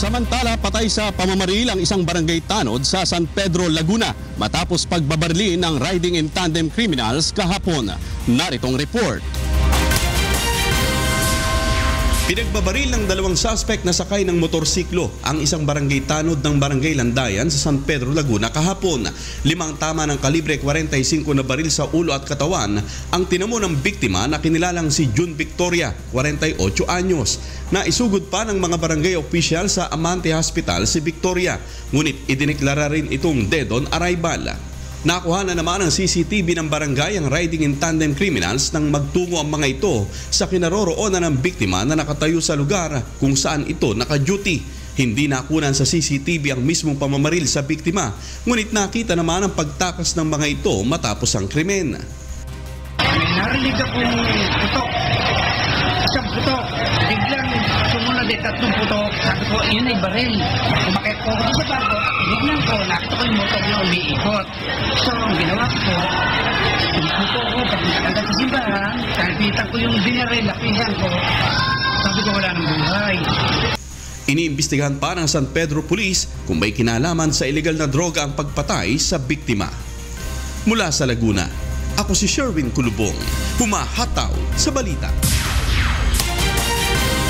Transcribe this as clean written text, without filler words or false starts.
Samantala, patay sa pamamaril ang isang barangay tanod sa San Pedro, Laguna matapos pagbabarli ng riding in tandem criminals kahapon. Naritong report. Pinagbabaril ng dalawang suspect na sakay ng motorsiklo ang isang barangay tanod ng Barangay Landayan sa San Pedro, Laguna kahapon. 5 tama ng kalibre 45 na baril sa ulo at katawan ang tinamo ng biktima na kinilalang si June Victoria, 48 anyos. Naisugod pa ng mga barangay official sa Amante Hospital si Victoria, ngunit idineklara rin itong dead on arrival. Nakuha na naman ang CCTV ng barangay ang riding in tandem criminals nang magtungo ang mga ito sa kinaroroonan ng biktima na nakatayo sa lugar kung saan ito naka-duty. Hindi nakunan sa CCTV ang mismong pamamaril sa biktima, ngunit nakita naman ang pagtakas ng mga ito matapos ang krimen. Narinig akong putok. Isang putok. Biglang sumunod ay 3 putok. Sabi ko, yun ay baril. Kumakit ko ako sa bago. Tinignan ko, nakita ko yung motor na umiikot. So, ang ginawa ko, puto ko, pag nakagad sa simbahan, kalpitan ko yung binaril, lapihan ko. Sabi ko, wala ng buhay. Iniimbestigahan pa ng San Pedro Police kung may kinalaman sa ilegal na droga ang pagpatay sa biktima. Mula sa Laguna, ako si Sherwin Kulubong, humahataw sa balita.